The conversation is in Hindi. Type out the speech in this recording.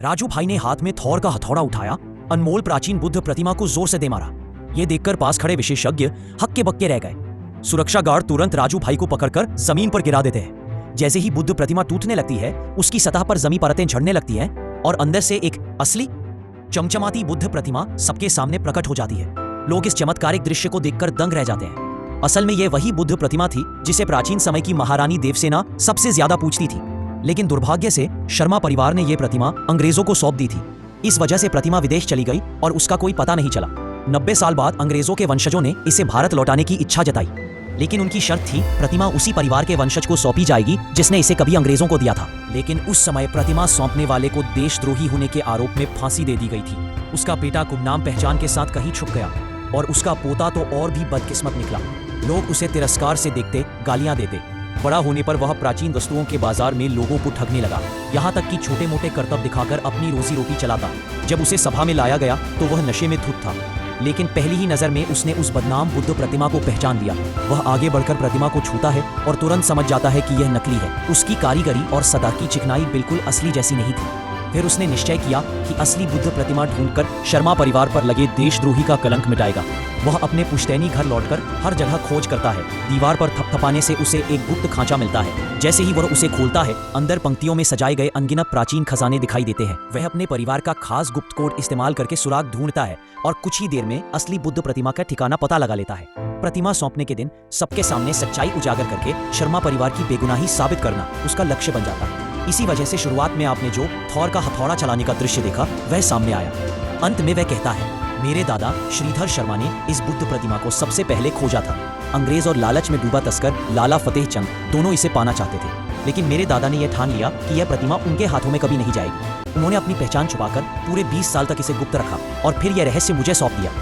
राजू भाई ने हाथ में थॉर का हथौड़ा उठाया, अनमोल प्राचीन बुद्ध प्रतिमा को जोर से दे मारा। ये देखकर पास खड़े विशेषज्ञ हक्के बक्के रह गए। सुरक्षा गार्ड तुरंत राजू भाई को पकड़कर जमीन पर गिरा देते हैं। जैसे ही बुद्ध प्रतिमा टूटने लगती है, उसकी सतह पर जमी परतें झड़ने लगती हैं और अंदर से एक असली चमचमाती बुद्ध प्रतिमा सबके सामने प्रकट हो जाती है। लोग इस चमत्कारिक दृश्य को देखकर दंग रह जाते हैं। असल में यह वही बुद्ध प्रतिमा थी जिसे प्राचीन समय की महारानी देवसेना सबसे ज्यादा पूजती थी। लेकिन दुर्भाग्य से शर्मा परिवार ने यह प्रतिमा अंग्रेजों को सौंप दी थी। इस वजह से प्रतिमा विदेश चली गई और उसका कोई पता नहीं चला। 90 साल बाद अंग्रेजों के वंशजों ने इसे भारत लौटाने की इच्छा जताई, लेकिन उनकी शर्त थी प्रतिमा उसी परिवार के वंशज को सौंपी जाएगी जिसने इसे कभी अंग्रेजों को दिया था। लेकिन उस समय प्रतिमा सौंपने वाले को देशद्रोही होने के आरोप में फांसी दे दी गई थी। उसका बेटा गुमनाम पहचान के साथ कहीं छुप गया और उसका पोता तो और भी बदकिस्मत निकला। लोग उसे तिरस्कार से देखते, गालियां देते। बड़ा होने पर वह प्राचीन वस्तुओं के बाजार में लोगों को ठगने लगा, यहाँ तक कि छोटे मोटे करतब दिखाकर अपनी रोजी रोटी चलाता। जब उसे सभा में लाया गया तो वह नशे में धुत था, लेकिन पहली ही नजर में उसने उस बदनाम बुद्ध प्रतिमा को पहचान लिया। वह आगे बढ़कर प्रतिमा को छूता है और तुरंत समझ जाता है कि यह नकली है। उसकी कारीगरी और सतह की चिकनाई बिल्कुल असली जैसी नहीं थी। फिर उसने निश्चय किया कि असली बुद्ध प्रतिमा ढूंढकर शर्मा परिवार पर लगे देशद्रोही का कलंक मिटाएगा। वह अपने पुश्तैनी घर लौटकर हर जगह खोज करता है। दीवार पर थपथपाने से उसे एक गुप्त खांचा मिलता है। जैसे ही वह उसे खोलता है, अंदर पंक्तियों में सजाए गए अनगिनत प्राचीन खजाने दिखाई देते हैं। वह अपने परिवार का खास गुप्त कोड इस्तेमाल करके सुराग ढूंढता है और कुछ ही देर में असली बुद्ध प्रतिमा का ठिकाना पता लगा लेता है। प्रतिमा सौंपने के दिन सबके सामने सच्चाई उजागर करके शर्मा परिवार की बेगुनाही साबित करना उसका लक्ष्य बन जाता है। इसी वजह से शुरुआत में आपने जो थॉर का हथौड़ा चलाने का दृश्य देखा, वह सामने आया। अंत में वह कहता है, मेरे दादा श्रीधर शर्मा ने इस बुद्ध प्रतिमा को सबसे पहले खोजा था। अंग्रेज और लालच में डूबा तस्कर लाला फतेह चंद दोनों इसे पाना चाहते थे, लेकिन मेरे दादा ने यह ठान लिया कि यह प्रतिमा उनके हाथों में कभी नहीं जाएगी। उन्होंने अपनी पहचान छुपाकर पूरे 20 साल तक इसे गुप्त रखा और फिर यह रहस्य मुझे सौंप दिया।